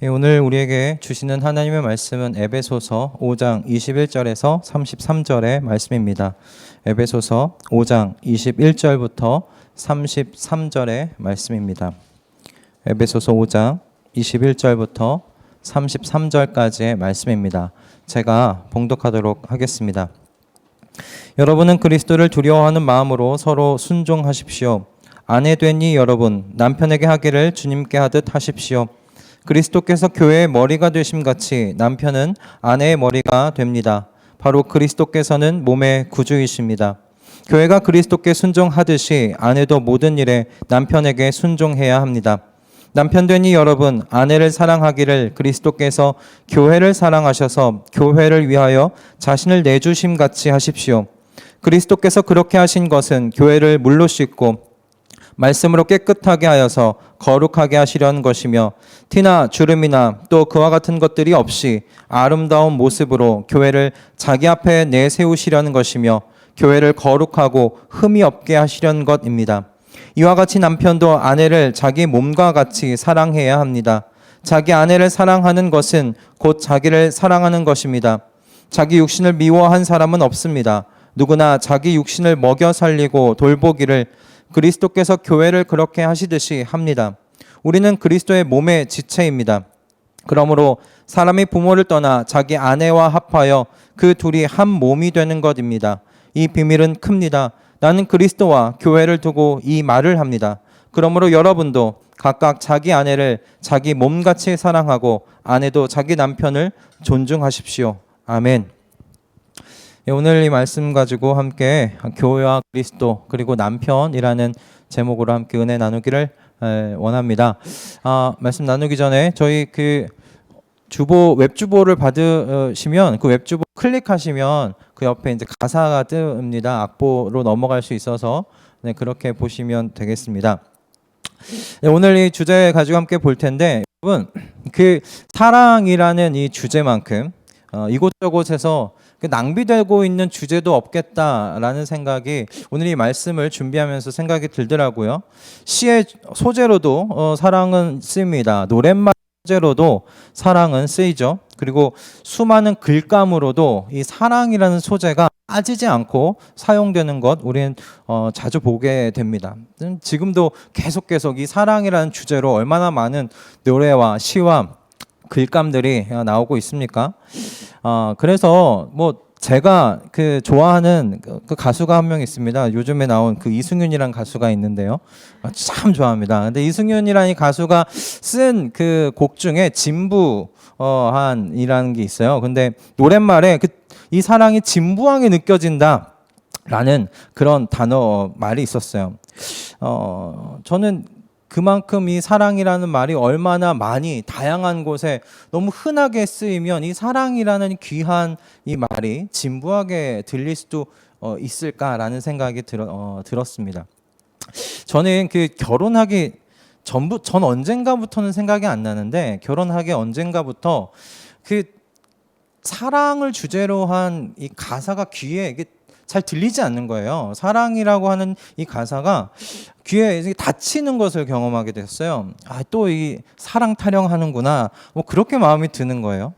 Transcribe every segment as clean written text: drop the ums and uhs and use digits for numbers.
오늘 우리에게 주시는 하나님의 말씀은 에베소서 5장 21절에서 33절의 말씀입니다. 에베소서 5장 21절부터 33절의 말씀입니다. 에베소서 5장 21절부터 33절까지의 말씀입니다. 제가 봉독하도록 하겠습니다. 여러분은 그리스도를 두려워하는 마음으로 서로 순종하십시오. 아내 되니 여러분 남편에게 하기를 주님께 하듯 하십시오. 그리스도께서 교회의 머리가 되심같이 남편은 아내의 머리가 됩니다. 바로 그리스도께서는 몸의 구주이십니다. 교회가 그리스도께 순종하듯이 아내도 모든 일에 남편에게 순종해야 합니다. 남편 되니 여러분 아내를 사랑하기를 그리스도께서 교회를 사랑하셔서 교회를 위하여 자신을 내주심같이 하십시오. 그리스도께서 그렇게 하신 것은 교회를 물로 씻고 말씀으로 깨끗하게 하여서 거룩하게 하시려는 것이며 티나 주름이나 또 그와 같은 것들이 없이 아름다운 모습으로 교회를 자기 앞에 내세우시려는 것이며 교회를 거룩하고 흠이 없게 하시려는 것입니다. 이와 같이 남편도 아내를 자기 몸과 같이 사랑해야 합니다. 자기 아내를 사랑하는 것은 곧 자기를 사랑하는 것입니다. 자기 육신을 미워한 사람은 없습니다. 누구나 자기 육신을 먹여 살리고 돌보기를 그리스도께서 교회를 그렇게 하시듯이 합니다. 우리는 그리스도의 몸의 지체입니다. 그러므로 사람이 부모를 떠나 자기 아내와 합하여 그 둘이 한 몸이 되는 것입니다. 이 비밀은 큽니다. 나는 그리스도와 교회를 두고 이 말을 합니다. 그러므로 여러분도 각각 자기 아내를 자기 몸같이 사랑하고 아내도 자기 남편을 존중하십시오. 아멘. 오늘 이 말씀 가지고 함께 교회와 그리스도 그리고 남편이라는 제목으로 함께 은혜 나누기를 원합니다. 말씀 나누기 전에 저희 그 웹주보를 받으시면 그 웹주보 클릭하시면 그 옆에 이제 가사가 뜹니다. 악보로 넘어갈 수 있어서 그렇게 보시면 되겠습니다. 오늘 이 주제 가지고 함께 볼 텐데 여러분 그 사랑이라는 이 주제만큼 이곳저곳에서 낭비되고 있는 주제도 없겠다라는 생각이 오늘 이 말씀을 준비하면서 생각이 들더라고요. 시의 소재로도 사랑은 쓰입니다. 노랫말 소재로도 사랑은 쓰이죠. 그리고 수많은 글감으로도 이 사랑이라는 소재가 빠지지 않고 사용되는 것 우리는 자주 보게 됩니다. 지금도 계속 이 사랑이라는 주제로 얼마나 많은 노래와 시와 글감들이 나오고 있습니까? 그래서 제가 그 좋아하는 그 가수가 한 명 있습니다. 요즘에 나온 그 이승윤이라는 가수가 있는데요. 참 좋아합니다. 근데 이승윤이라는 이 가수가 쓴 그 곡 중에 진부한이라는 게 있어요. 근데 노랫말에 이 사랑이 진부하게 느껴진다라는 그런 말이 있었어요. 저는 그만큼 이 사랑이라는 말이 얼마나 많이 다양한 곳에 너무 흔하게 쓰이면 이 사랑이라는 귀한 이 말이 진부하게 들릴 수도 있을까라는 생각이 들었습니다. 저는 그 결혼하기 전 언젠가부터는 생각이 안 나는데 결혼하기 언젠가부터 그 사랑을 주제로 한 이 가사가 귀에 이게 잘 들리지 않는 거예요. 사랑이라고 하는 이 가사가 귀에 닫히는 것을 경험하게 됐어요. 또 이 사랑 타령하는구나. 그렇게 마음이 드는 거예요.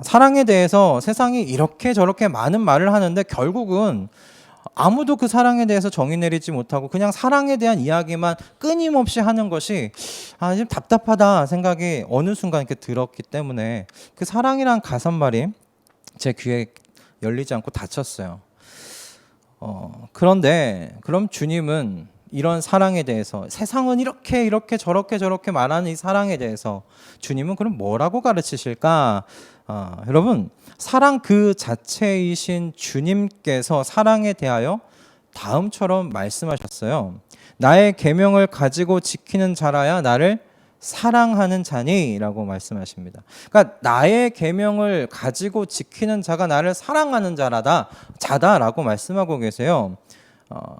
사랑에 대해서 세상이 이렇게 저렇게 많은 말을 하는데 결국은 아무도 그 사랑에 대해서 정의 내리지 못하고 그냥 사랑에 대한 이야기만 끊임없이 하는 것이 좀 답답하다 생각이 어느 순간 이렇게 들었기 때문에 그 사랑이란 가사말이 제 귀에 열리지 않고 닫혔어요. 그런데 그럼 주님은 이런 사랑에 대해서 세상은 이렇게 저렇게 말하는 이 사랑에 대해서 주님은 그럼 뭐라고 가르치실까? 여러분 사랑 그 자체이신 주님께서 사랑에 대하여 다음처럼 말씀하셨어요. 나의 계명을 가지고 지키는 자라야 나를 사랑하는 자니라고 말씀하십니다. 그러니까 나의 계명을 가지고 지키는 자가 나를 사랑하는 자다라고 말씀하고 계세요.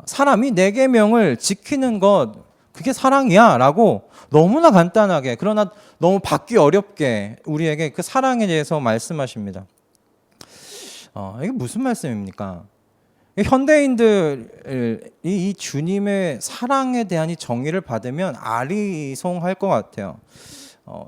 사람이 내 계명을 지키는 것 그게 사랑이야라고 너무나 간단하게 그러나 너무 받기 어렵게 우리에게 그 사랑에 대해서 말씀하십니다. 이게 무슨 말씀입니까? 현대인들이 이 주님의 사랑에 대한 이 정의를 받으면 아리송할 것 같아요.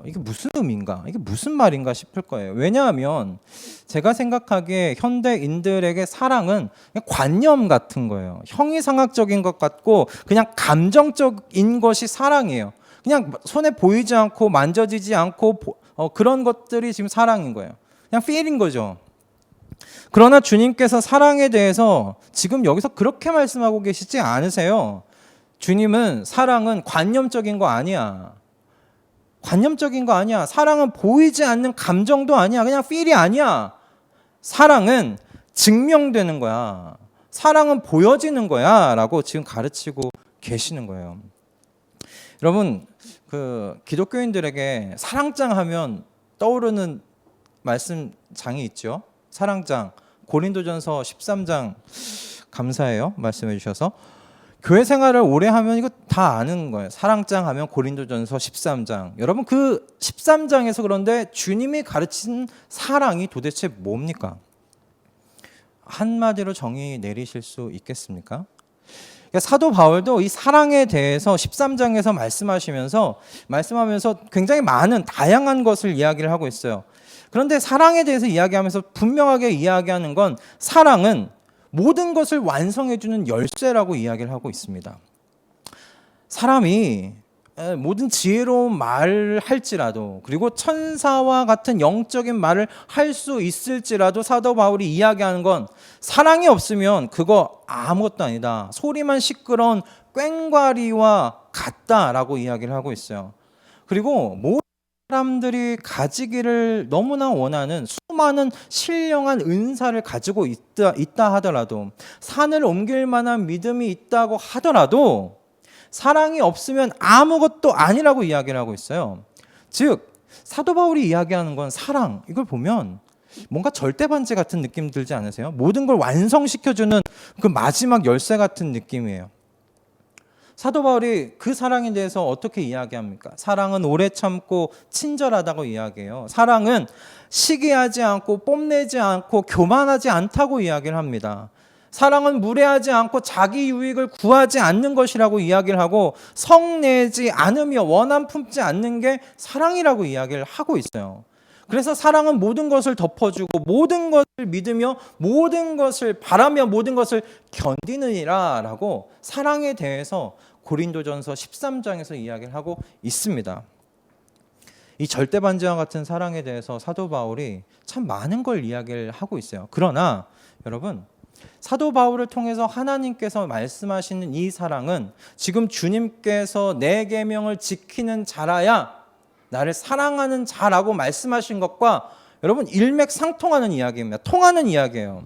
이게 무슨 의미인가? 이게 무슨 말인가 싶을 거예요. 왜냐하면 제가 생각하기에 현대인들에게 사랑은 그냥 관념 같은 거예요. 형이상학적인 것 같고 그냥 감정적인 것이 사랑이에요. 그냥 손에 보이지 않고 만져지지 않고 그런 것들이 지금 사랑인 거예요. 그냥 필인 거죠. 그러나 주님께서 사랑에 대해서 지금 여기서 그렇게 말씀하고 계시지 않으세요. 주님은 사랑은 관념적인 거 아니야. 관념적인 거 아니야. 사랑은 보이지 않는 감정도 아니야. 그냥 필이 아니야. 사랑은 증명되는 거야. 사랑은 보여지는 거야. 라고 지금 가르치고 계시는 거예요. 여러분, 기독교인들에게 사랑장 하면 떠오르는 말씀장이 있죠. 사랑장, 고린도전서 13장. 감사해요. 말씀해 주셔서. 교회 생활을 오래 하면 이거 다 아는 거예요. 사랑장 하면 고린도전서 13장. 여러분, 그 13장에서 그런데 주님이 가르친 사랑이 도대체 뭡니까? 한마디로 정의 내리실 수 있겠습니까? 그러니까 사도 바울도 이 사랑에 대해서 13장에서 말씀하면서 굉장히 많은 다양한 것을 이야기를 하고 있어요. 그런데 사랑에 대해서 이야기하면서 분명하게 이야기하는 건 사랑은 모든 것을 완성해주는 열쇠라고 이야기를 하고 있습니다. 사람이 모든 지혜로운 말을 할지라도 그리고 천사와 같은 영적인 말을 할 수 있을지라도 사도 바울이 이야기하는 건 사랑이 없으면 그거 아무것도 아니다. 소리만 시끄러운 꽹과리와 같다라고 이야기를 하고 있어요. 그리고 모든 사람들이 가지기를 너무나 원하는 수많은 신령한 은사를 가지고 있다 하더라도 산을 옮길 만한 믿음이 있다고 하더라도 사랑이 없으면 아무것도 아니라고 이야기를 하고 있어요. 즉 사도 바울이 이야기하는 건 사랑, 이걸 보면 뭔가 절대반지 같은 느낌 들지 않으세요? 모든 걸 완성시켜주는 그 마지막 열쇠 같은 느낌이에요. 사도 바울이 그 사랑에 대해서 어떻게 이야기합니까? 사랑은 오래 참고 친절하다고 이야기해요. 사랑은 시기하지 않고 뽐내지 않고 교만하지 않다고 이야기를 합니다. 사랑은 무례하지 않고 자기 유익을 구하지 않는 것이라고 이야기를 하고 성내지 않으며 원한 품지 않는 게 사랑이라고 이야기를 하고 있어요. 그래서 사랑은 모든 것을 덮어주고 모든 것을 믿으며 모든 것을 바라며 모든 것을 견디느니라 라고 사랑에 대해서 고린도전서 13장에서 이야기를 하고 있습니다. 이 절대반지와 같은 사랑에 대해서 사도 바울이 참 많은 걸 이야기를 하고 있어요. 그러나 여러분, 사도 바울을 통해서 하나님께서 말씀하시는 이 사랑은 지금 주님께서 내 계명을 지키는 자라야 나를 사랑하는 자라고 말씀하신 것과 여러분 일맥상통하는 이야기입니다. 통하는 이야기예요.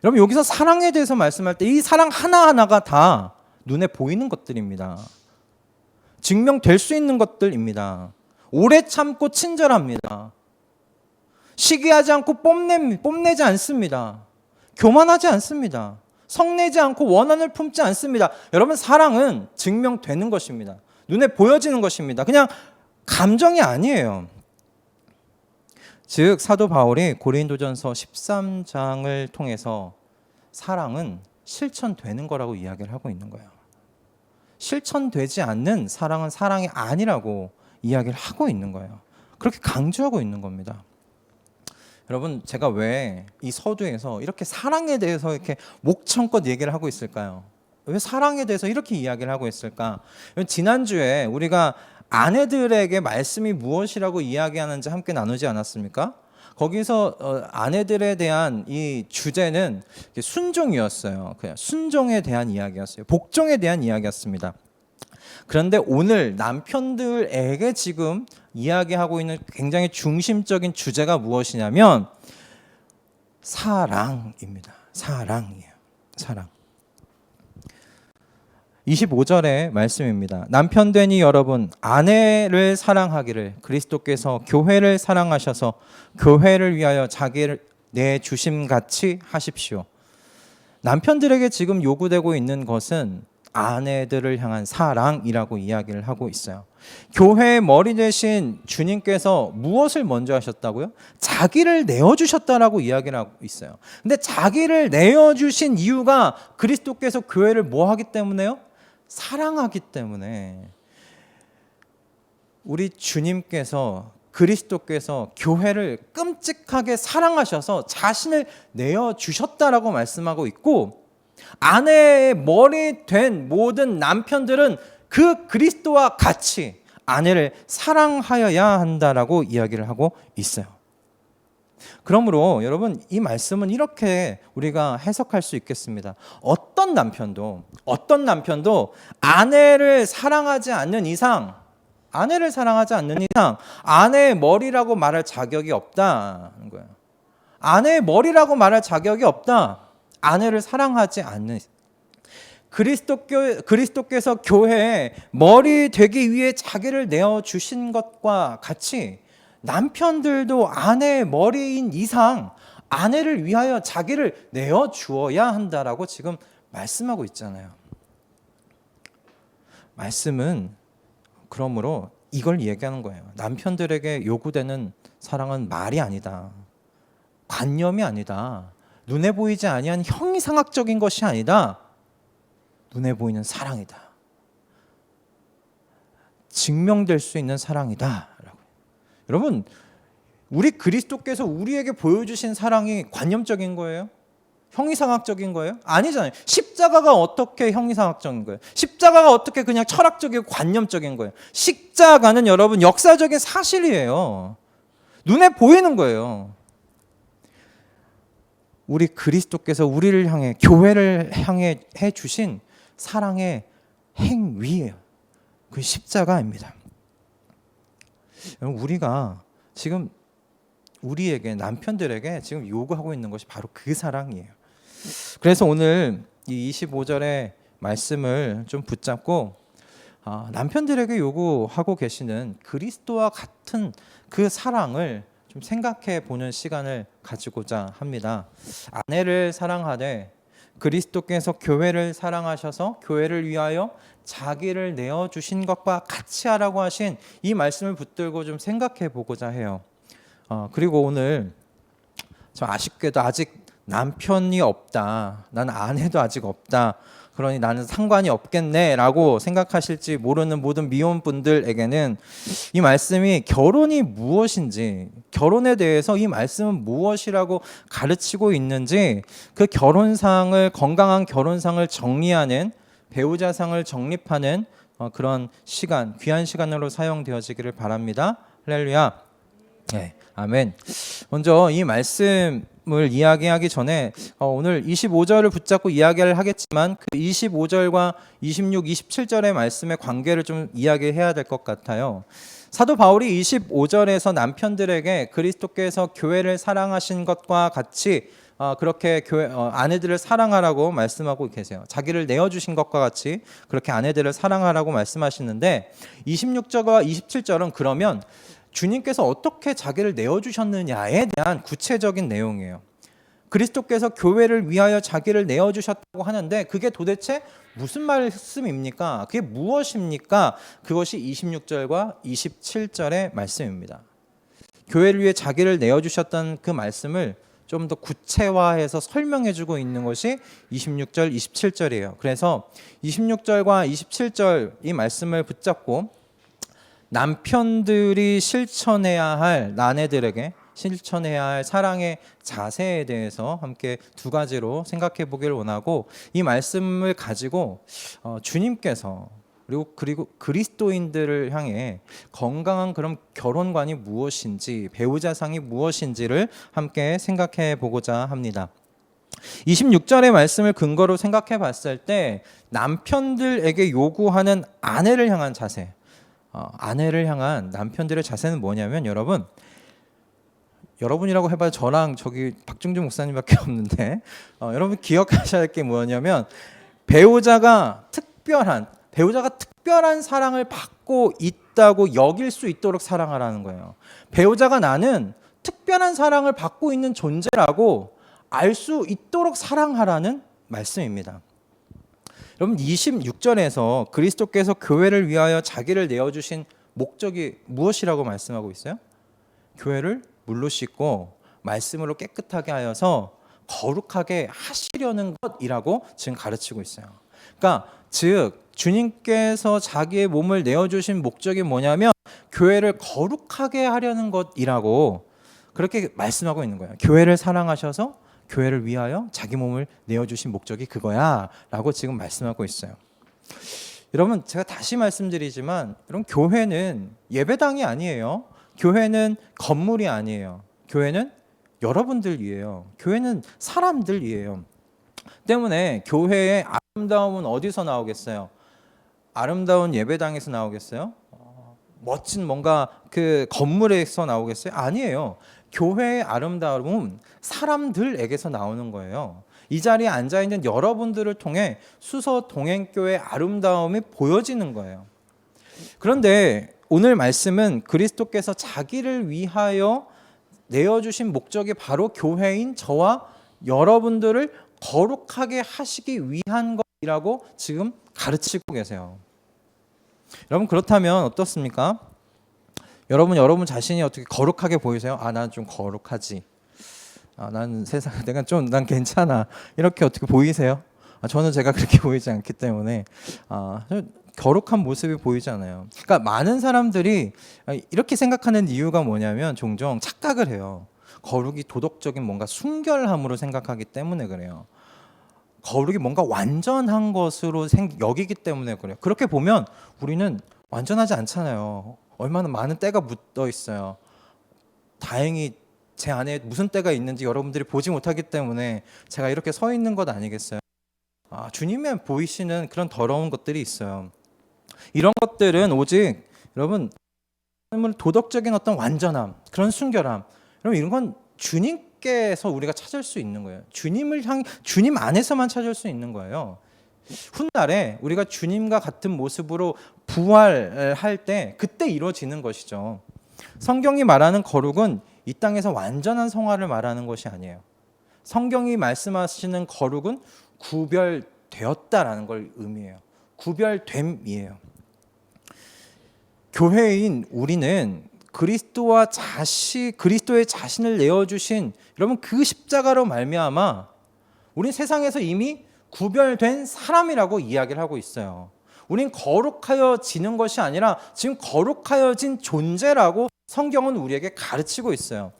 여러분 여기서 사랑에 대해서 말씀할 때 이 사랑 하나하나가 다 눈에 보이는 것들입니다. 증명될 수 있는 것들입니다. 오래 참고 친절합니다. 시기하지 않고 뽐내지 않습니다. 교만하지 않습니다. 성내지 않고 원한을 품지 않습니다. 여러분 사랑은 증명되는 것입니다. 눈에 보여지는 것입니다. 그냥 감정이 아니에요. 즉 사도 바울이 고린도전서 13장을 통해서 사랑은 실천되는 거라고 이야기를 하고 있는 거예요. 실천되지 않는 사랑은 사랑이 아니라고 이야기를 하고 있는 거예요. 그렇게 강조하고 있는 겁니다. 여러분 제가 왜 이 서두에서 이렇게 사랑에 대해서 이렇게 목청껏 얘기를 하고 있을까요? 왜 사랑에 대해서 이렇게 이야기를 하고 있을까? 지난주에 우리가 아내들에게 말씀이 무엇이라고 이야기하는지 함께 나누지 않았습니까? 거기서 아내들에 대한 이 주제는 순종이었어요. 그냥 순종에 대한 이야기였어요. 복종에 대한 이야기였습니다. 그런데 오늘 남편들에게 지금 이야기하고 있는 굉장히 중심적인 주제가 무엇이냐면 사랑입니다. 사랑이에요. 사랑. 25절의 말씀입니다. 남편되니 여러분 아내를 사랑하기를 그리스도께서 교회를 사랑하셔서 교회를 위하여 자기를 내주심같이 하십시오. 남편들에게 지금 요구되고 있는 것은 아내들을 향한 사랑이라고 이야기를 하고 있어요. 교회의 머리 되신 주님께서 무엇을 먼저 하셨다고요? 자기를 내어주셨다라고 이야기를 하고 있어요. 근데 자기를 내어주신 이유가 그리스도께서 교회를 뭐 하기 때문에요? 사랑하기 때문에. 우리 주님께서 그리스도께서 교회를 끔찍하게 사랑하셔서 자신을 내어주셨다라고 말씀하고 있고, 아내의 머리 된 모든 남편들은 그 그리스도와 같이 아내를 사랑하여야 한다라고 이야기를 하고 있어요. 그러므로 여러분, 이 말씀은 이렇게 우리가 해석할 수 있겠습니다. 어떤 남편도 아내를 사랑하지 않는 이상 아내의 머리라고 말할 자격이 없다는 거예요. 아내의 머리라고 말할 자격이 없다. 아내를 사랑하지 않는, 그리스도께서 교회에 머리 되기 위해 자기를 내어주신 것과 같이 남편들도 아내의 머리인 이상 아내를 위하여 자기를 내어주어야 한다라고 지금 말씀하고 있잖아요. 말씀은 그러므로 이걸 얘기하는 거예요. 남편들에게 요구되는 사랑은 말이 아니다. 관념이 아니다. 눈에 보이지 아니한 형이상학적인 것이 아니다. 눈에 보이는 사랑이다. 증명될 수 있는 사랑이다. 여러분, 우리 그리스도께서 우리에게 보여주신 사랑이 관념적인 거예요? 형이상학적인 거예요? 아니잖아요. 십자가가 어떻게 형이상학적인 거예요? 십자가가 어떻게 그냥 철학적이고 관념적인 거예요? 십자가는 여러분 역사적인 사실이에요. 눈에 보이는 거예요. 우리 그리스도께서 우리를 향해, 교회를 향해 해주신 사랑의 행위예요. 그 십자가입니다. 우리가 지금 우리에게, 남편들에게 지금 요구하고 있는 것이 바로 그 사랑이에요. 그래서 오늘 이 25절의 말씀을 좀 붙잡고 남편들에게 요구하고 계시는 그리스도와 같은 그 사랑을 좀 생각해 보는 시간을 가지고자 합니다. 아내를 사랑하되 그리스도께서 교회를 사랑하셔서 교회를 위하여 자기를 내어주신 것과 같이 하라고 하신 이 말씀을 붙들고 좀 생각해 보고자 해요. 그리고 오늘 저 아쉽게도 아직 남편이 없다, 난 아내도 아직 없다, 그러니 나는 상관이 없겠네 라고 생각하실지 모르는 모든 미혼분들에게는 이 말씀이 결혼이 무엇인지, 결혼에 대해서 이 말씀은 무엇이라고 가르치고 있는지, 그 결혼상을, 건강한 결혼상을 정리하는, 배우자상을 정립하는 그런 시간, 귀한 시간으로 사용되어지기를 바랍니다. 할렐루야. 네, 아멘. 먼저 이 말씀을 이야기하기 전에 오늘 25절을 붙잡고 이야기를 하겠지만 그 25절과 26, 27절의 말씀의 관계를 좀 이야기해야 될 것 같아요. 사도 바울이 25절에서 남편들에게 그리스도께서 교회를 사랑하신 것과 같이 그렇게 아내들을 사랑하라고 말씀하고 계세요. 자기를 내어주신 것과 같이 그렇게 아내들을 사랑하라고 말씀하시는데 26절과 27절은 그러면 주님께서 어떻게 자기를 내어주셨느냐에 대한 구체적인 내용이에요. 그리스도께서 교회를 위하여 자기를 내어주셨다고 하는데 그게 도대체 무슨 말씀입니까? 그게 무엇입니까? 그것이 26절과 27절의 말씀입니다. 교회를 위해 자기를 내어주셨던 그 말씀을 좀 더 구체화해서 설명해주고 있는 것이 26절, 27절이에요. 그래서 26절과 27절 이 말씀을 붙잡고 남편들이 실천해야 할, 아내들에게 실천해야 할 사랑의 자세에 대해서 함께 두 가지로 생각해 보기를 원하고, 이 말씀을 가지고 주님께서 그리고 그리스도인들을 향해 건강한 그런 결혼관이 무엇인지, 배우자상이 무엇인지를 함께 생각해 보고자 합니다. 26절의 말씀을 근거로 생각해 봤을 때 남편들에게 요구하는 아내를 향한 자세, 아내를 향한 남편들의 자세는 뭐냐면, 여러분이라고 해봐야 저랑 저기 박중준 목사님밖에 없는데 여러분 기억하셔야 할 게 뭐냐면 배우자가 특별한 사랑을 받고 있다고 여길 수 있도록 사랑하라는 거예요. 배우자가 나는 특별한 사랑을 받고 있는 존재라고 알 수 있도록 사랑하라는 말씀입니다. 여러분 26절에서 그리스도께서 교회를 위하여 자기를 내어주신 목적이 무엇이라고 말씀하고 있어요? 교회를 물로 씻고 말씀으로 깨끗하게 하여서 거룩하게 하시려는 것이라고 지금 가르치고 있어요. 그러니까 즉 주님께서 자기의 몸을 내어주신 목적이 뭐냐면 교회를 거룩하게 하려는 것이라고 그렇게 말씀하고 있는 거예요. 교회를 사랑하셔서 교회를 위하여 자기 몸을 내어주신 목적이 그거야 라고 지금 말씀하고 있어요. 여러분, 제가 다시 말씀드리지만 여러분, 교회는 예배당이 아니에요. 교회는 건물이 아니에요. 교회는 여러분들이에요. 교회는 사람들이에요. 때문에 교회의 아름다움은 어디서 나오겠어요? 아름다운 예배당에서 나오겠어요? 멋진 뭔가 그 건물에서 나오겠어요? 아니에요. 교회의 아름다움은 사람들에게서 나오는 거예요. 이 자리에 앉아있는 여러분들을 통해 수서 동행교회의 아름다움이 보여지는 거예요. 그런데 오늘 말씀은 그리스도께서 자기를 위하여 내어주신 목적이 바로 교회인 저와 여러분들을 거룩하게 하시기 위한 것이라고 지금 가르치고 계세요. 여러분, 그렇다면 어떻습니까? 여러분 자신이 어떻게 거룩하게 보이세요? 난 좀 거룩하지. 난 세상 난 괜찮아. 이렇게 어떻게 보이세요? 저는 제가 그렇게 보이지 않기 때문에 거룩한 모습이 보이잖아요. 그러니까 많은 사람들이 이렇게 생각하는 이유가 뭐냐면 종종 착각을 해요. 거룩이 도덕적인 뭔가 순결함으로 생각하기 때문에 그래요. 거룩이 뭔가 완전한 것으로 여기기 때문에 그래요. 그렇게 보면 우리는 완전하지 않잖아요. 얼마나 많은 때가 묻어 있어요. 다행히 제 안에 무슨 때가 있는지 여러분들이 보지 못하기 때문에 제가 이렇게 서 있는 것 아니겠어요? 주님의 보이시는 그런 더러운 것들이 있어요. 이런 것들은 오직 여러분 도덕적인 어떤 완전함, 그런 순결함, 여러분 이런 건 주님께서 우리가 찾을 수 있는 거예요. 주님 안에서만 찾을 수 있는 거예요. 훗날에 우리가 주님과 같은 모습으로 부활할 때 그때 이루어지는 것이죠. 성경이 말하는 거룩은 이 땅에서 완전한 성화를 말하는 것이 아니에요. 성경이 말씀하시는 거룩은 구별되었다라는 걸 의미해요. 구별됨이에요. 교회인 우리는 그리스도의 자신을 내어주신 여러분 그 십자가로 말미암아 우린 세상에서 이미 구별된 사람이라고 이야기를 하고 있어요. 우린 거룩하여지는 것이 아니라 지금 거룩하여진 존재라고 성경은 우리에게 가르치고 있어요.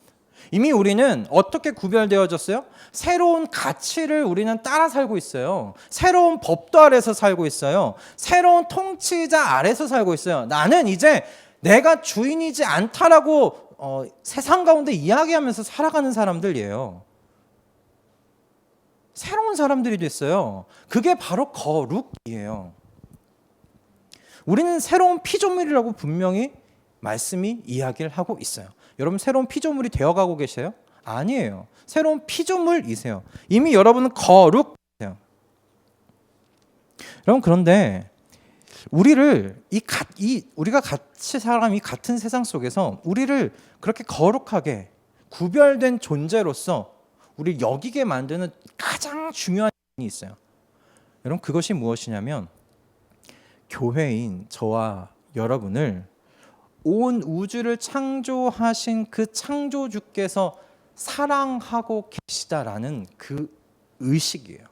이미 우리는 어떻게 구별되어졌어요? 새로운 가치를 우리는 따라 살고 있어요. 새로운 법도 아래서 살고 있어요. 새로운 통치자 아래서 살고 있어요. 나는 이제 내가 주인이지 않다라고 세상 가운데 이야기하면서 살아가는 사람들이에요. 새로운 사람들이 됐어요. 그게 바로 거룩이에요. 우리는 새로운 피조물이라고 분명히 말씀이 이야기를 하고 있어요. 여러분 새로운 피조물이 되어가고 계세요? 아니에요. 새로운 피조물이세요. 이미 여러분은 거룩이세요. 여러분 그런데 우리가 같이 사람이 같은 세상 속에서 우리를 그렇게 거룩하게 구별된 존재로서 우리를 여기게 만드는 가장 중요한 일이 있어요. 여러분 그것이 무엇이냐면 교회인 저와 여러분을 온 우주를 창조하신 그 창조주께서 사랑하고 계시다라는 그 의식이에요.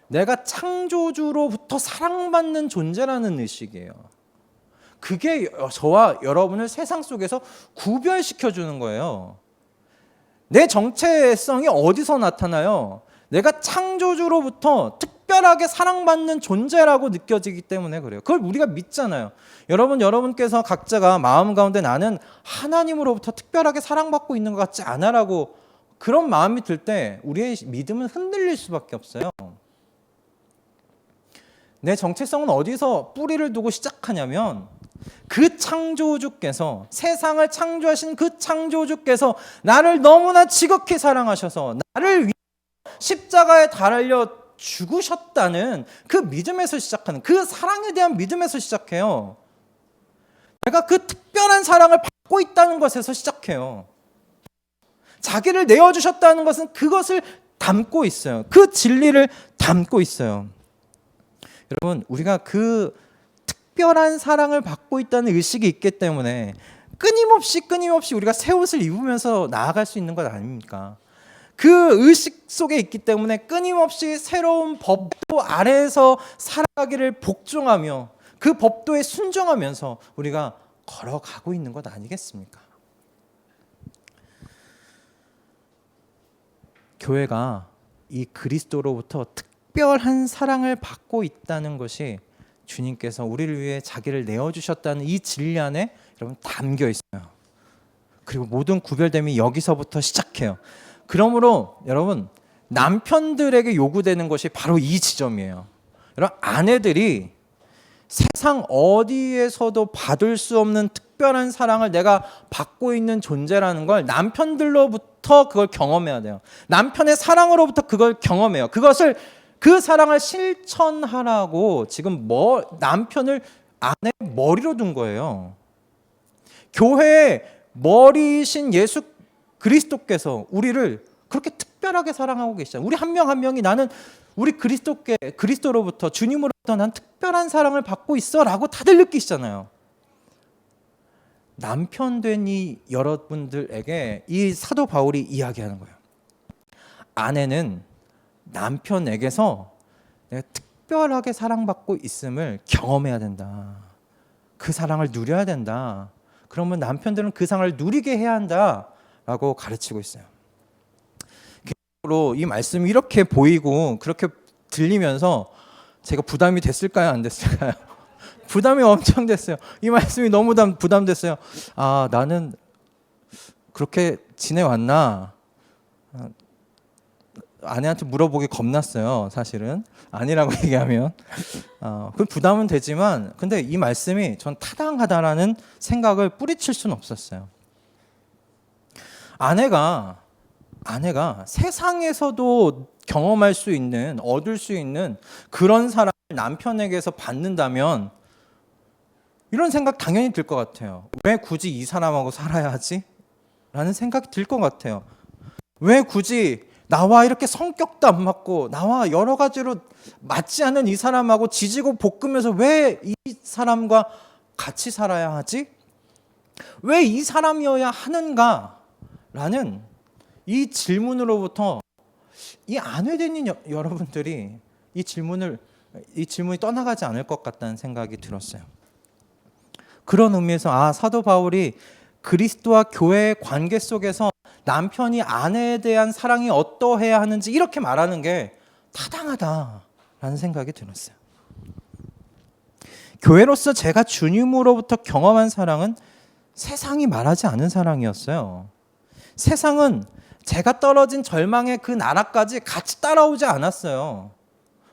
내가 창조주로부터 사랑받는 존재라는 의식이에요. 그게 저와 여러분을 세상 속에서 구별시켜주는 거예요. 내 정체성이 어디서 나타나요? 내가 창조주로부터 특별하게 사랑받는 존재라고 느껴지기 때문에 그래요. 그걸 우리가 믿잖아요. 여러분께서 각자가 마음 가운데 나는 하나님으로부터 특별하게 사랑받고 있는 것 같지 않아라고 그런 마음이 들 때 우리의 믿음은 흔들릴 수밖에 없어요. 내 정체성은 어디서 뿌리를 두고 시작하냐면 그 창조주께서 세상을 창조하신 그 창조주께서 나를 너무나 지극히 사랑하셔서 나를 위해 십자가에 달려 죽으셨다는 그 믿음에서 시작하는 그 사랑에 대한 믿음에서 시작해요. 내가 그 특별한 사랑을 받고 있다는 것에서 시작해요. 자기를 내어주셨다는 것은 그것을 담고 있어요. 그 진리를 담고 있어요. 여러분 우리가 그 특별한 사랑을 받고 있다는 의식이 있기 때문에 끊임없이 우리가 새 옷을 입으면서 나아갈 수 있는 것 아닙니까? 그 의식 속에 있기 때문에 끊임없이 새로운 법도 아래에서 살아가기를 복종하며 그 법도에 순종하면서 우리가 걸어가고 있는 것 아니겠습니까? 교회가 이 그리스도로부터 특별한 사랑을 받고 있다는 것이 주님께서 우리를 위해 자기를 내어주셨다는 이 진리 안에 여러분 담겨 있어요. 그리고 모든 구별됨이 여기서부터 시작해요. 그러므로 여러분 남편들에게 요구되는 것이 바로 이 지점이에요. 여러분 아내들이 세상 어디에서도 받을 수 없는 특별한 사랑을 내가 받고 있는 존재라는 걸 남편들로부터 그걸 경험해야 돼요. 남편의 사랑으로부터 그걸 경험해요. 그 사랑을 실천하라고 지금 남편을 아내 머리로 둔 거예요. 교회의 머리신 예수 그리스도께서 우리를 그렇게 특별하게 사랑하고 계시잖아요. 우리 한 명 한 명이 나는 우리 그리스도로부터 주님으로부터 난 특별한 사랑을 받고 있어라고 다들 느끼시잖아요. 남편 된 이 여러분들에게 이 사도 바울이 이야기하는 거예요. 아내는 남편에게서 내가 특별하게 사랑받고 있음을 경험해야 된다. 그 사랑을 누려야 된다. 그러면 남편들은 그 사랑을 누리게 해야 한다라고 가르치고 있어요. 이 말씀이 이렇게 보이고 그렇게 들리면서 제가 부담이 됐을까요? 안 됐을까요? 부담이 엄청 됐어요. 이 말씀이 너무 부담됐어요. 아, 나는 그렇게 지내왔나? 아내한테 물어보기 겁났어요. 사실은 아니라고 얘기하면 그 부담은 되지만 근데 이 말씀이 전 타당하다라는 생각을 뿌리칠 수는 없었어요. 아내가 세상에서도 경험할 수 있는, 얻을 수 있는 그런 사랑을 남편에게서 받는다면 이런 생각 당연히 들 것 같아요. 왜 굳이 이 사람하고 살아야 하지? 라는 생각이 들 것 같아요. 왜 굳이 나와 이렇게 성격도 안 맞고 나와 여러 가지로 맞지 않는 이 사람하고 지지고 볶으면서 왜 이 사람과 같이 살아야 하지? 왜 이 사람이어야 하는가? 라는 이 질문으로부터 이 아내 되는 여러분들이 이 질문이 떠나가지 않을 것 같다는 생각이 들었어요. 그런 의미에서 사도 바울이 그리스도와 교회의 관계 속에서 남편이 아내에 대한 사랑이 어떠해야 하는지 이렇게 말하는 게 타당하다라는 생각이 들었어요. 교회로서 제가 주님으로부터 경험한 사랑은 세상이 말하지 않은 사랑이었어요. 세상은 제가 떨어진 절망의 그 나라까지 같이 따라오지 않았어요.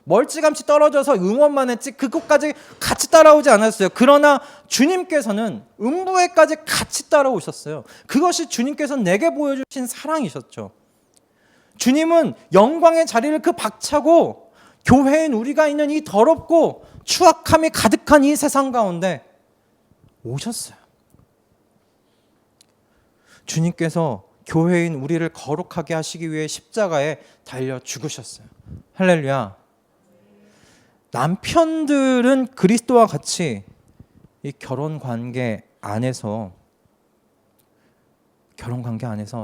멀찌감치 떨어져서 응원만 했지 그곳까지 같이 따라오지 않았어요. 그러나 주님께서는 음부에까지 같이 따라오셨어요. 그것이 주님께서 내게 보여주신 사랑이셨죠. 주님은 영광의 자리를 그 박차고 교회인 우리가 있는 이 더럽고 추악함이 가득한 이 세상 가운데 오셨어요. 주님께서 교회인 우리를 거룩하게 하시기 위해 십자가에 달려 죽으셨어요. 할렐루야. 남편들은 그리스도와 같이 이 결혼 관계 안에서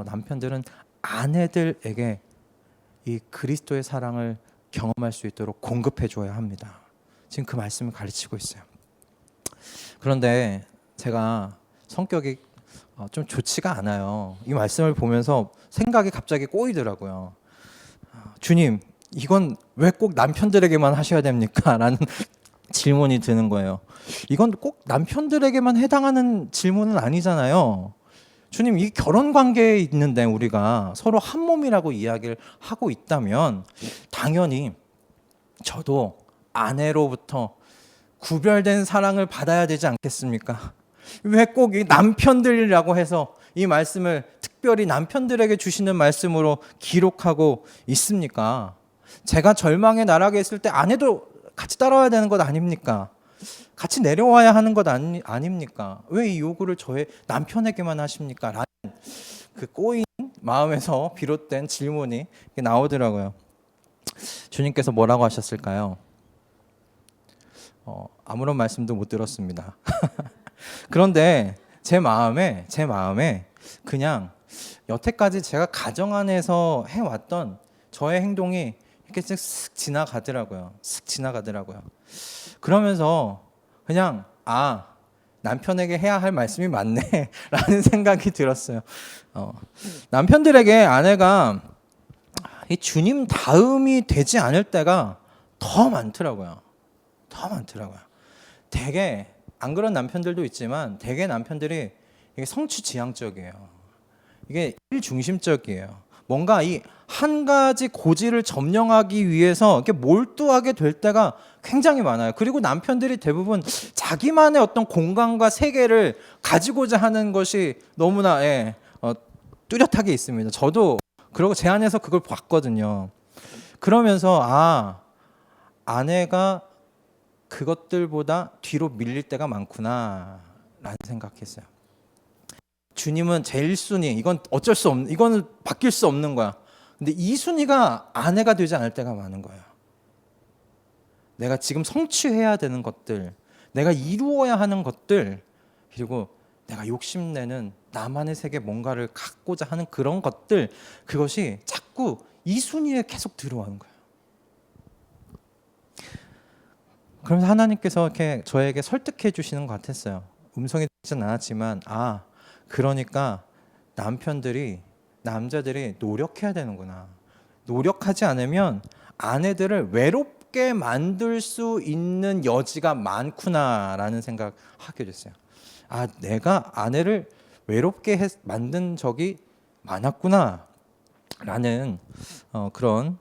남편들은 아내들에게 이 그리스도의 사랑을 경험할 수 있도록 공급해 줘야 합니다. 지금 그 말씀을 가르치고 있어요. 그런데 제가 성격이 좀 좋지가 않아요. 이 말씀을 보면서 생각이 갑자기 꼬이더라고요. 주님, 이건 왜 꼭 남편들에게만 하셔야 됩니까? 라는 질문이 드는 거예요. 이건 꼭 남편들에게만 해당하는 질문은 아니잖아요. 주님, 이 결혼 관계에 있는데 우리가 서로 한 몸이라고 이야기를 하고 있다면 당연히 저도 아내로부터 구별된 사랑을 받아야 되지 않겠습니까? 왜 꼭 이 남편들이라고 해서 이 말씀을 특별히 남편들에게 주시는 말씀으로 기록하고 있습니까? 제가 절망의 나락에 있을 때 아내도 같이 따라와야 되는 것 아닙니까? 같이 내려와야 하는 것 아닙니까? 왜 이 요구를 저의 남편에게만 하십니까? 라는 그 꼬인 마음에서 비롯된 질문이 나오더라고요. 주님께서 뭐라고 하셨을까요? 아무런 말씀도 못 들었습니다. 그런데 제 마음에 그냥 여태까지 제가 가정 안에서 해왔던 저의 행동이 이렇게 쓱 지나가더라고요. 쓱 지나가더라고요. 그러면서 그냥 남편에게 해야 할 말씀이 맞네 라는 생각이 들었어요. 남편들에게 아내가 이 주님 다음이 되지 않을 때가 더 많더라고요. 더 많더라고요. 되게 안 그런 남편들도 있지만 되게 남편들이 이게 성취지향적이에요. 이게 일중심적이에요. 뭔가 이 한 가지 고지를 점령하기 위해서 이렇게 몰두하게 될 때가 굉장히 많아요. 그리고 남편들이 대부분 자기만의 어떤 공간과 세계를 가지고자 하는 것이 너무나 뚜렷하게 있습니다. 저도 그러고 제 안에서 그걸 봤거든요. 그러면서 아내가 그것들보다 뒤로 밀릴 때가 많구나 라는 생각했어요. 주님은 제일 순위, 이건 어쩔 수 없는, 이거는 바뀔 수 없는 거야. 근데 이 순위가 아내가 되지 않을 때가 많은 거예요. 내가 지금 성취해야 되는 것들, 내가 이루어야 하는 것들, 그리고 내가 욕심내는 나만의 세계 뭔가를 갖고자 하는 그런 것들, 그것이 자꾸 이 순위에 계속 들어오는 거예요. 그러면서 하나님께서 이렇게 저에게 설득해 주시는 것 같았어요. 음성이 듣지는 않았지만 그러니까 남자들이 노력해야 되는구나. 노력하지 않으면 아내들을 외롭게 만들 수 있는 여지가 많구나라는 생각하게 됐어요. 내가 아내를 외롭게 만든 적이 많았구나라는 그런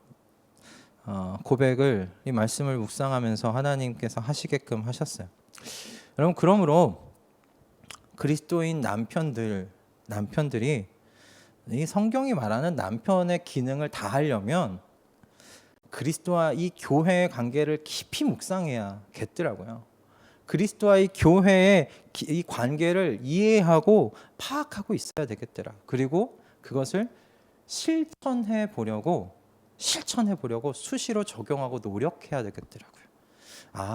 고백을, 이 말씀을 묵상하면서 하나님께서 하시게끔 하셨어요. 여러분, 그러므로 그리스도인 남편들이 이 성경이 말하는 남편의 기능을 다 하려면 그리스도와 이 교회의 관계를 깊이 묵상해야겠더라고요. 그리스도와 이 교회의 이 관계를 이해하고 파악하고 있어야 되겠더라. 그리고 그것을 실천해 보려고 수시로 적용하고 노력해야 되겠더라고요.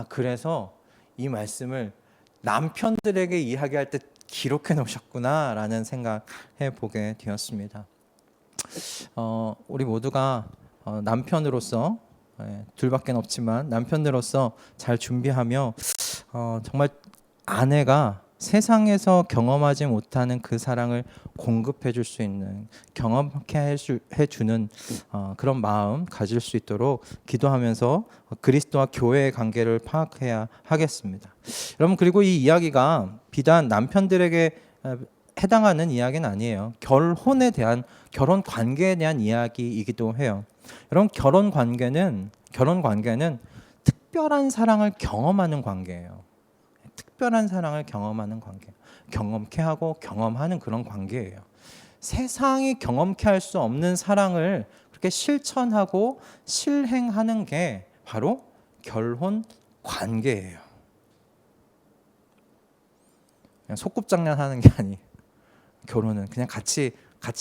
그래서 이 말씀을 남편들에게 이야기할 때 기록해 놓으셨구나라는 생각해 보게 되었습니다. 우리 모두가 남편으로서, 둘밖에 없지만 남편으로서 잘 준비하며 정말 아내가 세상에서 경험하지 못하는 그 사랑을 공급해 줄 수 있는, 경험케 해주는 그런 마음 가질 수 있도록 기도하면서 그리스도와 교회의 관계를 파악해야 하겠습니다. 여러분, 그리고 이 이야기가 비단 남편들에게 해당하는 이야기는 아니에요. 결혼 관계에 대한 이야기이기도 해요. 여러분, 결혼 관계는 특별한 사랑을 경험하는 관계예요. 특별한 사랑을 경험하는 관계, 경험케 하고 경험하는 그런 관계예요. 세상이 경험케 할 수 없는 사랑을 그렇게 실천하고 실행하는 게 바로 결혼 관계예요. 그냥 소꿉장난하는 게 아니에요. 결혼은 그냥 같이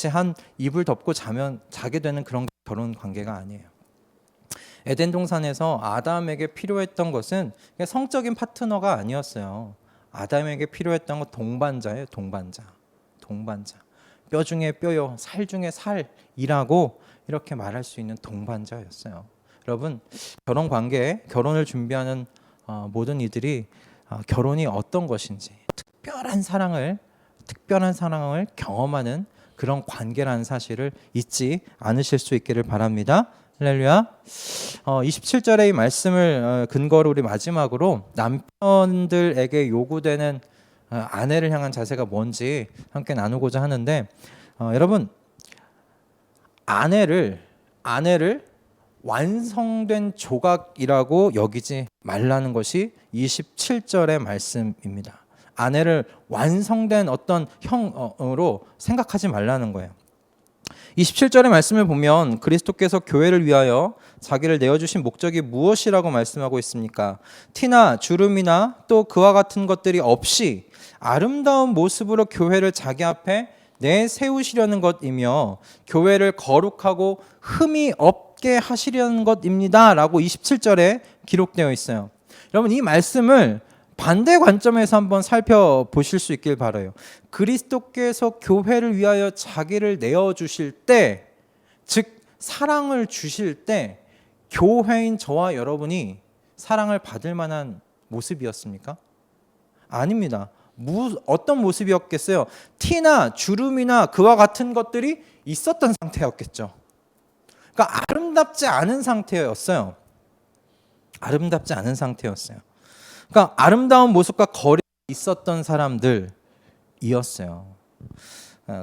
한 이불 덮고 자게 되는 그런 결혼 관계가 아니에요. 에덴 동산에서 아담에게 필요했던 것은 성적인 파트너가 아니었어요. 아담에게 필요했던 건 동반자예요. 동반자. 뼈 중에 뼈요, 살 중에 살이라고 이렇게 말할 수 있는 동반자였어요. 여러분, 결혼을 준비하는 모든 이들이 결혼이 어떤 것인지 특별한 사랑을 경험하는 그런 관계라는 사실을 잊지 않으실 수 있기를 바랍니다. 할렐루야. 27절의 이 말씀을 근거로 우리 마지막으로 남편들에게 요구되는 아내를 향한 자세가 뭔지 함께 나누고자 하는데, 여러분, 아내를 완성된 조각이라고 여기지 말라는 것이 27절의 말씀입니다. 아내를 완성된 어떤 형으로 생각하지 말라는 거예요. 27절의 말씀을 보면 그리스도께서 교회를 위하여 자기를 내어주신 목적이 무엇이라고 말씀하고 있습니까? 티나 주름이나 또 그와 같은 것들이 없이 아름다운 모습으로 교회를 자기 앞에 내세우시려는 것이며 교회를 거룩하고 흠이 없게 하시려는 것입니다 라고 27절에 기록되어 있어요. 여러분, 이 말씀을 반대 관점에서 한번 살펴보실 수 있길 바라요. 그리스도께서 교회를 위하여 자기를 내어주실 때, 즉 사랑을 주실 때 교회인 저와 여러분이 사랑을 받을 만한 모습이었습니까? 아닙니다. 어떤 모습이었겠어요? 티나 주름이나 그와 같은 것들이 있었던 상태였겠죠. 그러니까 아름답지 않은 상태였어요. 아름답지 않은 상태였어요. 그러니까 아름다운 모습과 거리가 있었던 사람들이었어요.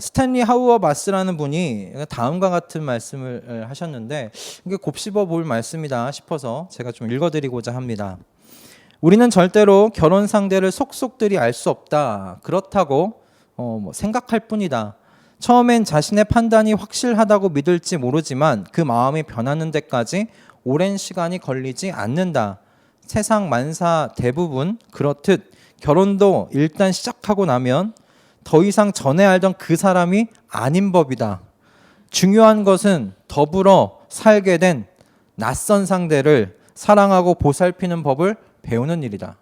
스탠리 하우어바스라는 분이 다음과 같은 말씀을 하셨는데, 이게 곱씹어 볼 말씀이다 싶어서 제가 좀 읽어드리고자 합니다. 우리는 절대로 결혼 상대를 속속들이 알 수 없다. 그렇다고 생각할 뿐이다. 처음엔 자신의 판단이 확실하다고 믿을지 모르지만 그 마음이 변하는 데까지 오랜 시간이 걸리지 않는다. 세상 만사 대부분 그렇듯 결혼도 일단 시작하고 나면 더 이상 전에 알던 그 사람이 아닌 법이다. 중요한 것은 더불어 살게 된 낯선 상대를 사랑하고 보살피는 법을 배우는 일이다.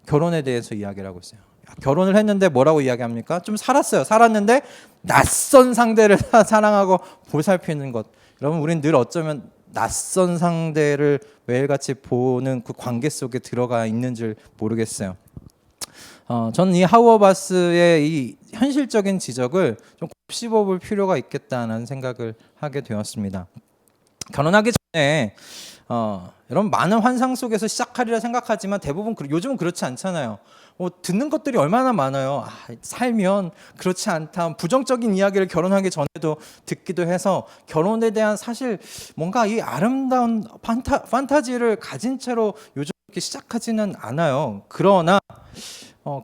결혼에 대해서 이야기를 하고 있어요. 결혼을 했는데 뭐라고 이야기합니까? 좀 살았어요. 살았는데 낯선 상대를 사랑하고 보살피는 것. 여러분, 우리는 늘 어쩌면 낯선 상대를 매일같이 보는 그 관계 속에 들어가 있는 줄 모르겠어요. 저는 이 하우어바스의 이 현실적인 지적을 좀 곱씹어 볼 필요가 있겠다는 생각을 하게 되었습니다. 결혼하기 전에 여러분, 많은 환상 속에서 시작하리라 생각하지만 대부분 요즘은 그렇지 않잖아요. 듣는 것들이 얼마나 많아요. 살면 그렇지 않다. 부정적인 이야기를 결혼하기 전에도 듣기도 해서 결혼에 대한 사실 뭔가 이 아름다운 판타지를 가진 채로 요즘 이렇게 시작하지는 않아요. 그러나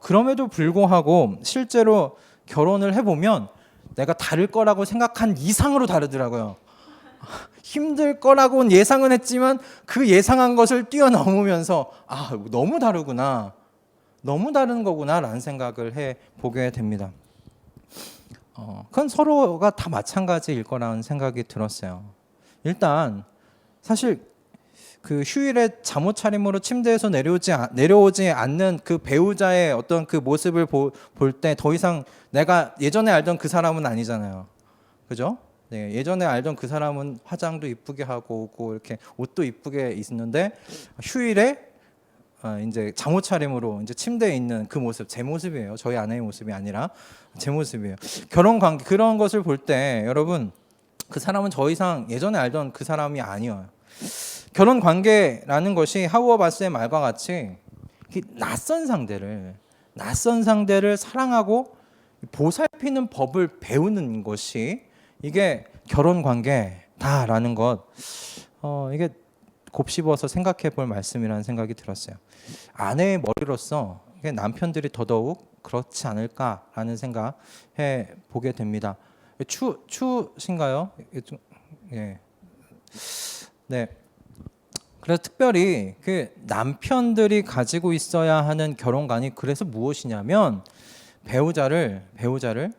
그럼에도 불구하고 실제로 결혼을 해보면 내가 다를 거라고 생각한 이상으로 다르더라고요. 힘들 거라고는 예상은 했지만 그 예상한 것을 뛰어넘으면서 너무 다르구나, 너무 다른 거구나 라는 생각을 해보게 됩니다. 그건 서로가 다 마찬가지일 거라는 생각이 들었어요. 일단 사실 그 휴일에 잠옷 차림으로 침대에서 내려오지 않는 그 배우자의 어떤 그 모습을 볼 때 더 이상 내가 예전에 알던 그 사람은 아니잖아요. 그죠? 네, 예전에 알던 그 사람은 화장도 이쁘게 하고 오고 이렇게 옷도 이쁘게 있는데 휴일에 이제 잠옷 차림으로 이제 침대에 있는 그 모습, 제 모습이에요. 저희 아내의 모습이 아니라 제 모습이에요. 결혼 관계 그런 것을 볼 때 여러분, 그 사람은 더 이상 예전에 알던 그 사람이 아니에요. 결혼 관계라는 것이 하우어바스의 말과 같이 낯선 상대를 사랑하고 보살피는 법을 배우는 것이 이게 결혼 관계다라는 것, 이게 곱씹어서 생각해 볼 말씀이라는 생각이 들었어요. 아내의 머리로서 남편들이 더더욱 그렇지 않을까라는 생각해 보게 됩니다. 추우신가요? 예. 네. 그래서 특별히 그 남편들이 가지고 있어야 하는 결혼관이 그래서 무엇이냐면 배우자를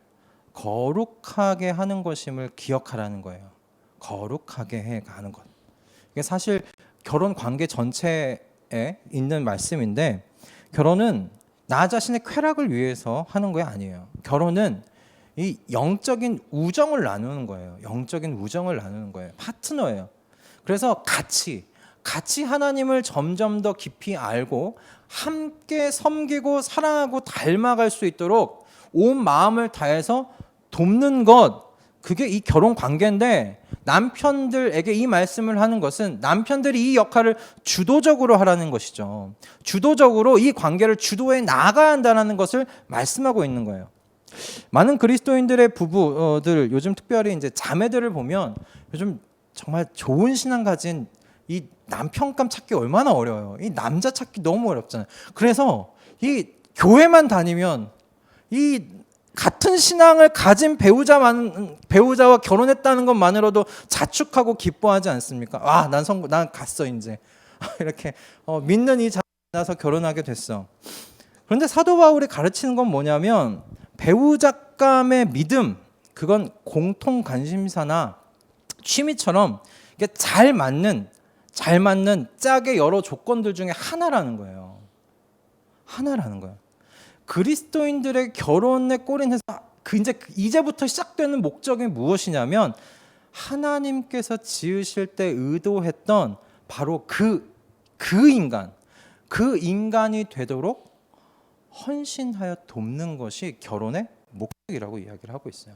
거룩하게 하는 것임을 기억하라는 거예요. 거룩하게 해가는 것. 이게 사실 결혼 관계 전체에 있는 말씀인데, 결혼은 나 자신의 쾌락을 위해서 하는 거 아니에요. 결혼은 이 영적인 우정을 나누는 거예요. 영적인 우정을 나누는 거예요. 파트너예요. 그래서 같이 하나님을 점점 더 깊이 알고 함께 섬기고 사랑하고 닮아갈 수 있도록 온 마음을 다해서 돕는 것, 그게 이 결혼 관계인데, 남편들에게 이 말씀을 하는 것은 남편들이 이 역할을 주도적으로 하라는 것이죠. 주도적으로 이 관계를 주도해 나가야 한다는 것을 말씀하고 있는 거예요. 많은 그리스도인들의 부부들, 요즘 특별히 이제 자매들을 보면 요즘 정말 좋은 신앙 가진 이 남편감 찾기 얼마나 어려워요. 이 남자 찾기 너무 어렵잖아요. 그래서 이 교회만 다니면 이 같은 신앙을 가진 배우자와 결혼했다는 것만으로도 자축하고 기뻐하지 않습니까? 난 갔어 이제 이렇게 믿는 이 자를 만나서 결혼하게 됐어. 그런데 사도 바울이 가르치는 건 뭐냐면, 배우자감의 믿음, 그건 공통 관심사나 취미처럼 이게 잘 맞는 짝의 여러 조건들 중에 하나라는 거예요. 하나라는 거예요. 그리스도인들의 결혼에 꼬린해서 이제부터 시작되는 목적이 무엇이냐면 하나님께서 지으실 때 의도했던 바로 그 인간이 되도록 헌신하여 돕는 것이 결혼의 목적이라고 이야기를 하고 있어요.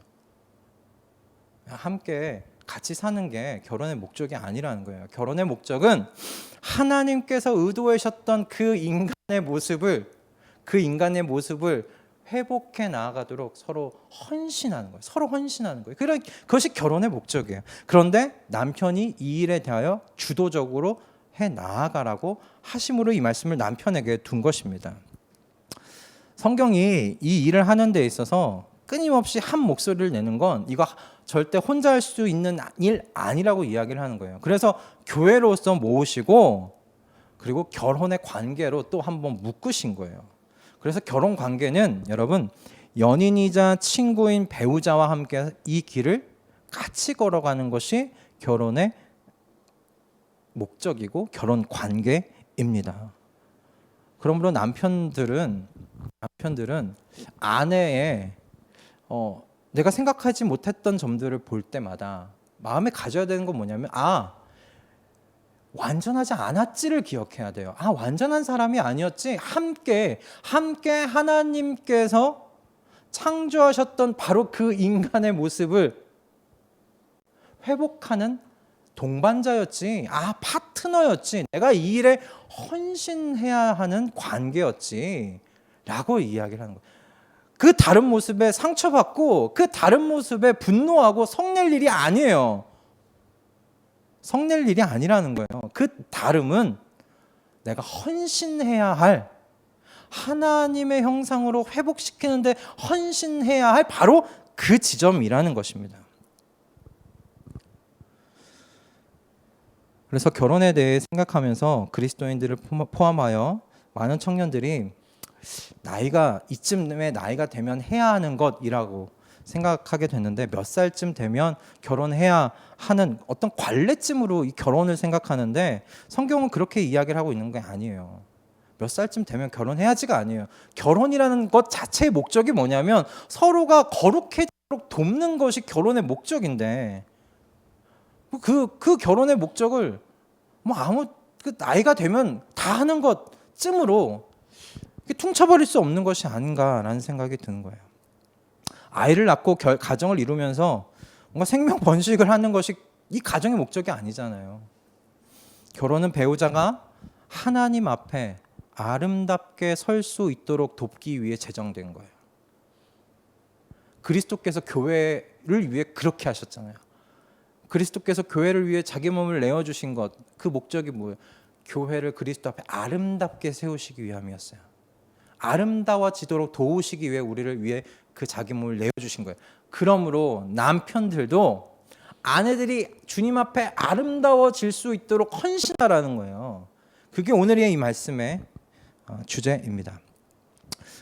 함께 같이 사는 게 결혼의 목적이 아니라는 거예요. 결혼의 목적은 하나님께서 의도하셨던 그 인간의 모습을 회복해 나아가도록 서로 헌신하는 거예요. 서로 헌신하는 거예요. 그것이 결혼의 목적이에요. 그런데 남편이 이 일에 대하여 주도적으로 해 나아가라고 하심으로 이 말씀을 남편에게 둔 것입니다. 성경이 이 일을 하는 데 있어서 끊임없이 한 목소리를 내는 건 이거 절대 혼자 할 수 있는 일 아니라고 이야기를 하는 거예요. 그래서 교회로서 모으시고 그리고 결혼의 관계로 또 한번 묶으신 거예요. 그래서 결혼 관계는 여러분 연인이자 친구인 배우자와 함께 이 길을 같이 걸어가는 것이 결혼의 목적이고 결혼 관계입니다. 그러므로 남편들은 아내의 내가 생각하지 못했던 점들을 볼 때마다 마음에 가져야 되는 건 뭐냐면 완전하지 않았지를 기억해야 돼요. 완전한 사람이 아니었지. 함께 하나님께서 창조하셨던 바로 그 인간의 모습을 회복하는 동반자였지. 파트너였지. 내가 이 일에 헌신해야 하는 관계였지. 라고 이야기를 하는 거예요. 그 다른 모습에 상처받고 그 다른 모습에 분노하고 성낼 일이 아니에요. 성낼 일이 아니라는 거예요. 그 다름은 내가 헌신해야 할 하나님의 형상으로 회복시키는데 헌신해야 할 바로 그 지점이라는 것입니다. 그래서 결혼에 대해 생각하면서 그리스도인들을 포함하여 많은 청년들이 이쯤의 나이가 되면 해야 하는 것이라고 생각하게 됐는데 몇 살쯤 되면 결혼해야 하는 어떤 관례쯤으로 이 결혼을 생각하는데 성경은 그렇게 이야기를 하고 있는 게 아니에요. 몇 살쯤 되면 결혼해야지가 아니에요. 결혼이라는 것 자체의 목적이 뭐냐면 서로가 거룩해지도록 돕는 것이 결혼의 목적인데 그 결혼의 목적을 나이가 되면 다 하는 것쯤으로 퉁쳐버릴 수 없는 것이 아닌가라는 생각이 드는 거예요. 아이를 낳고 가정을 이루면서 뭔가 생명 번식을 하는 것이 이 가정의 목적이 아니잖아요. 결혼은 배우자가 하나님 앞에 아름답게 설 수 있도록 돕기 위해 제정된 거예요. 그리스도께서 교회를 위해 그렇게 하셨잖아요. 그리스도께서 교회를 위해 자기 몸을 내어주신 것, 그 목적이 뭐예요? 교회를 그리스도 앞에 아름답게 세우시기 위함이었어요. 아름다워지도록 도우시기 위해 우리를 위해 그 자기 몸을 내어주신 거예요. 그러므로 남편들도 아내들이 주님 앞에 아름다워질 수 있도록 헌신하라는 거예요. 그게 오늘의 이 말씀의 주제입니다.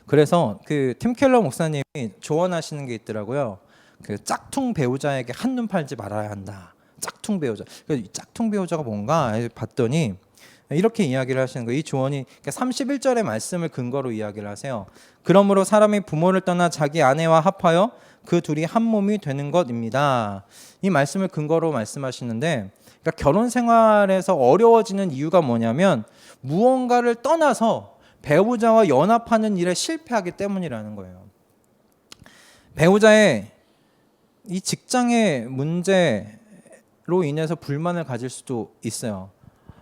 그래서 팀 켈러 목사님이 조언하시는 게 있더라고요. 짝퉁 배우자에게 한눈 팔지 말아야 한다. 짝퉁 배우자. 짝퉁 배우자가 뭔가 봤더니 이렇게 이야기를 하시는 거예요. 이 조언이 31절의 말씀을 근거로 이야기를 하세요. 그러므로 사람이 부모를 떠나 자기 아내와 합하여 그 둘이 한 몸이 되는 것입니다. 이 말씀을 근거로 말씀하시는데 결혼 생활에서 어려워지는 이유가 뭐냐면 무언가를 떠나서 배우자와 연합하는 일에 실패하기 때문이라는 거예요. 배우자의 이 직장의 문제로 인해서 불만을 가질 수도 있어요.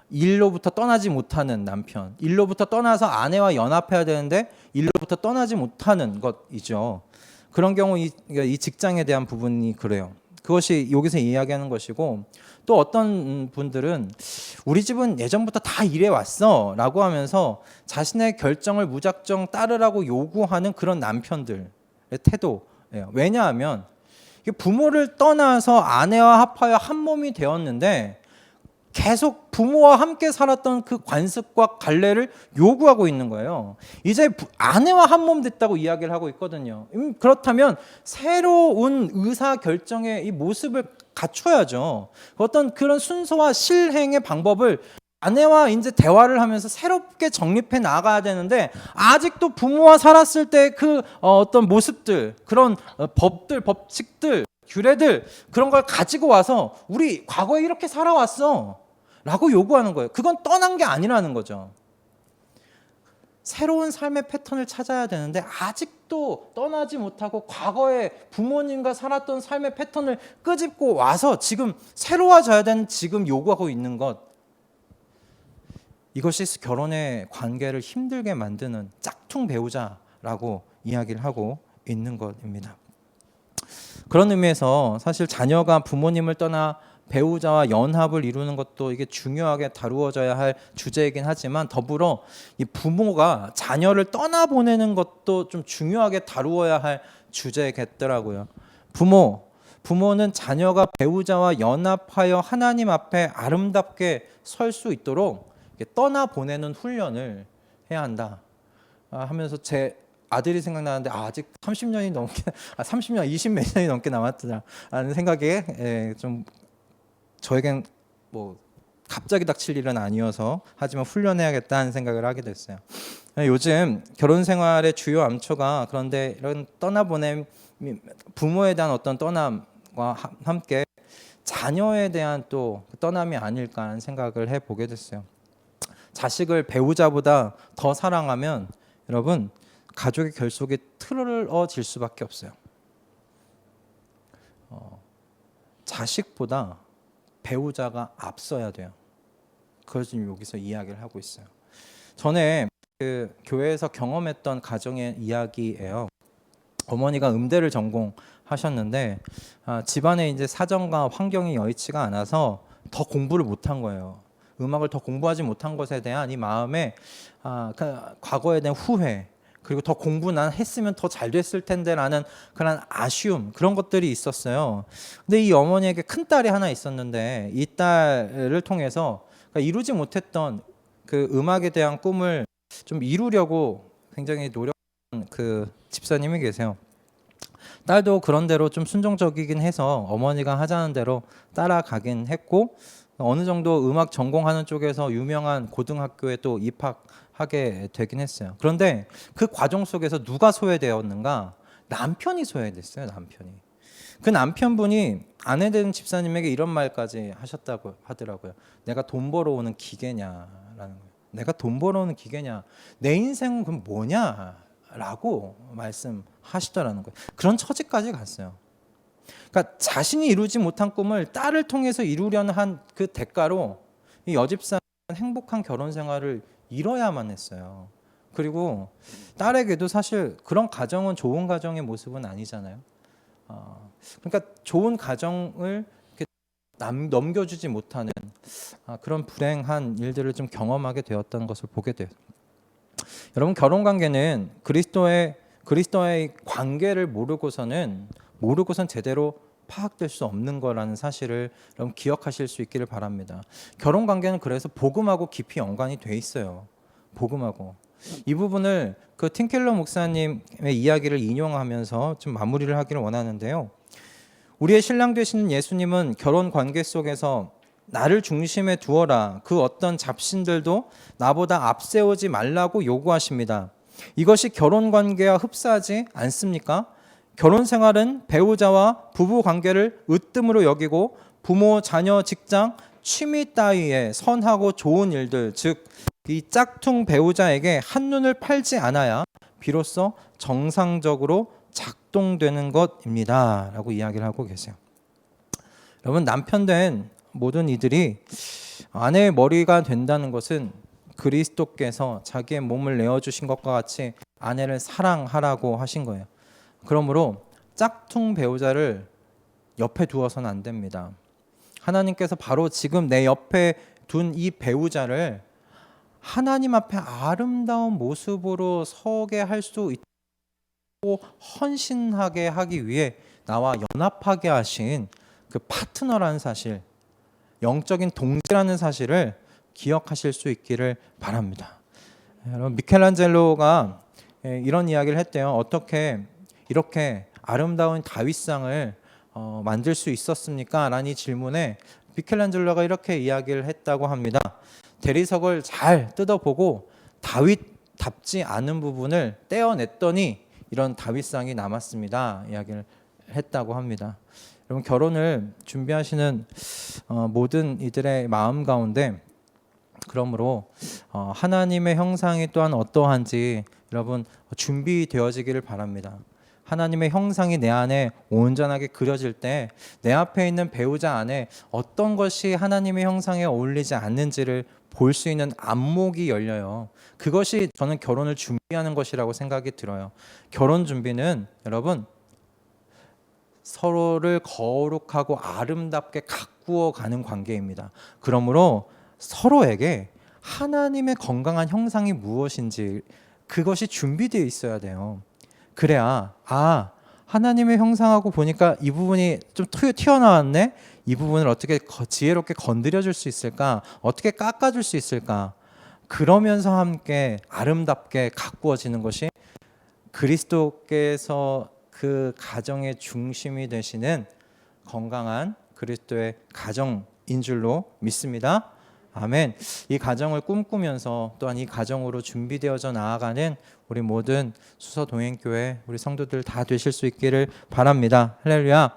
일로부터 떠나지 못하는 남편, 일로부터 떠나서 아내와 연합해야 되는데 일로부터 떠나지 못하는 것이죠. 그런 경우 이 직장에 대한 부분이 그래요. 그것이 여기서 이야기하는 것이고, 또 어떤 분들은 우리 집은 예전부터 다 이래 왔어 라고 하면서 자신의 결정을 무작정 따르라고 요구하는 그런 남편들의 태도예요. 왜냐하면 부모를 떠나서 아내와 합하여 한 몸이 되었는데 계속 부모와 함께 살았던 그 관습과 관례를 요구하고 있는 거예요. 이제 아내와 한 몸 됐다고 이야기를 하고 있거든요. 그렇다면 새로운 의사 결정의 이 모습을 갖춰야죠. 어떤 그런 순서와 실행의 방법을 아내와 이제 대화를 하면서 새롭게 정립해 나가야 되는데 아직도 부모와 살았을 때 그 어떤 모습들, 그런 법들, 법칙들, 규례들 그런 걸 가지고 와서 우리 과거에 이렇게 살아왔어 라고 요구하는 거예요. 그건 떠난 게 아니라는 거죠. 새로운 삶의 패턴을 찾아야 되는데 아직도 떠나지 못하고 과거에 부모님과 살았던 삶의 패턴을 끄집고 와서 지금 새로워져야 되는 지금 요구하고 있는 것, 이것이 결혼의 관계를 힘들게 만드는 짝퉁 배우자라고 이야기를 하고 있는 것입니다. 그런 의미에서 사실 자녀가 부모님을 떠나 배우자와 연합을 이루는 것도 이게 중요하게 다루어져야 할 주제이긴 하지만 더불어 이 부모가 자녀를 떠나보내는 것도 좀 중요하게 다루어야 할 주제겠더라고요. 부모는 자녀가 배우자와 연합하여 하나님 앞에 아름답게 설 수 있도록 떠나보내는 훈련을 해야 한다 하면서 제 아들이 생각나는데 아직 30년이 넘게 30년 20 몇 년이 넘게 남았더라라는 생각에 좀 저에겐 뭐 갑자기 닥칠 일은 아니어서 하지만 훈련해야겠다는 생각을 하게 됐어요. 요즘 결혼 생활의 주요 암초가 그런데 이런 떠나보냄, 부모에 대한 어떤 떠남과 함께 자녀에 대한 또 떠남이 아닐까 하는 생각을 해보게 됐어요. 자식을 배우자보다 더 사랑하면 여러분 가족의 결속이 틀어질 수밖에 없어요. 자식보다 배우자가 앞서야 돼요. 그걸 지금 여기서 이야기를 하고 있어요. 전에 그 교회에서 경험했던 가정의 이야기예요. 어머니가 음대를 전공하셨는데 집안에 이제 사정과 환경이 여의치가 않아서 더 공부를 못한 거예요. 음악을 더 공부하지 못한 것에 대한 이 마음에 그 과거에 대한 후회, 그리고 더 공부 난 했으면 더 잘 됐을 텐데라는 그런 아쉬움, 그런 것들이 있었어요. 근데 이 어머니에게 큰 딸이 하나 있었는데 이 딸을 통해서 그러니까 이루지 못했던 그 음악에 대한 꿈을 좀 이루려고 굉장히 노력한 그 집사님이 계세요. 딸도 그런 대로 좀 순종적이긴 해서 어머니가 하자는 대로 따라가긴 했고 어느 정도 음악 전공하는 쪽에서 유명한 고등학교에 또 입학하게 되긴 했어요. 그런데 그 과정 속에서 누가 소외되었는가? 남편이 소외됐어요. 남편이. 그 남편분이 아내 되는 집사님에게 이런 말까지 하셨다고 하더라고요. 내가 돈 벌어오는 기계냐라는 거예요. 내가 돈 벌어오는 기계냐? 내 인생은 그럼 뭐냐? 라고 말씀하시더라는 거예요. 그런 처지까지 갔어요. 그러니까 자신이 이루지 못한 꿈을 딸을 통해서 이루려는 한 그 대가로 이 여집사는 행복한 결혼 생활을 이뤄야만 했어요. 그리고 딸에게도 사실 그런 가정은 좋은 가정의 모습은 아니잖아요. 그러니까 좋은 가정을 넘겨주지 못하는 그런 불행한 일들을 좀 경험하게 되었다는 것을 보게 돼요. 여러분, 결혼 관계는 그리스도와의 관계를 모르고선 제대로 파악될 수 없는 거라는 사실을 여러분 기억하실 수 있기를 바랍니다. 결혼 관계는 그래서 복음하고 깊이 연관이 돼 있어요. 복음하고. 이 부분을 그 팀켈러 목사님의 이야기를 인용하면서 좀 마무리를 하기를 원하는데요. 우리의 신랑 되시는 예수님은 결혼 관계 속에서 나를 중심에 두어라. 그 어떤 잡신들도 나보다 앞세우지 말라고 요구하십니다. 이것이 결혼 관계와 흡사하지 않습니까? 결혼 생활은 배우자와 부부 관계를 으뜸으로 여기고 부모, 자녀, 직장, 취미 따위의 선하고 좋은 일들, 즉 이 짝퉁 배우자에게 한눈을 팔지 않아야 비로소 정상적으로 작동되는 것입니다. 라고 이야기를 하고 계세요. 여러분, 남편 된 모든 이들이 아내의 머리가 된다는 것은 그리스도께서 자기의 몸을 내어주신 것과 같이 아내를 사랑하라고 하신 거예요. 그러므로 짝퉁 배우자를 옆에 두어서는 안 됩니다. 하나님께서 바로 지금 내 옆에 둔 이 배우자를 하나님 앞에 아름다운 모습으로 서게 할 수 있고 헌신하게 하기 위해 나와 연합하게 하신 그 파트너라는 사실, 영적인 동지라는 사실을 기억하실 수 있기를 바랍니다. 여러분, 미켈란젤로가 이런 이야기를 했대요. 어떻게 이렇게 아름다운 다윗상을 만들 수 있었습니까? 라는 이 질문에 미켈란젤로가 이렇게 이야기를 했다고 합니다. 대리석을 잘 뜯어보고 다윗답지 않은 부분을 떼어냈더니 이런 다윗상이 남았습니다. 이야기를 했다고 합니다. 여러분, 결혼을 준비하시는 모든 이들의 마음 가운데 그러므로 하나님의 형상이 또한 어떠한지 여러분 준비되어지기를 바랍니다. 하나님의 형상이 내 안에 온전하게 그려질 때 내 앞에 있는 배우자 안에 어떤 것이 하나님의 형상에 어울리지 않는지를 볼 수 있는 안목이 열려요. 그것이 저는 결혼을 준비하는 것이라고 생각이 들어요. 결혼 준비는 여러분 서로를 거룩하고 아름답게 가꾸어 가는 관계입니다. 그러므로 서로에게 하나님의 건강한 형상이 무엇인지 그것이 준비되어 있어야 돼요. 그래야 하나님의 형상하고 보니까 이 부분이 좀 튀어나왔네. 이 부분을 어떻게 지혜롭게 건드려 줄 수 있을까? 어떻게 깎아 줄 수 있을까? 그러면서 함께 아름답게 가꾸어지는 것이 그리스도께서 그 가정의 중심이 되시는 건강한 그리스도의 가정인 줄로 믿습니다. 아멘. 이 가정을 꿈꾸면서 또한 이 가정으로 준비되어져 나아가는 우리 모든 수서동행교회 우리 성도들 다 되실 수 있기를 바랍니다. 할렐루야.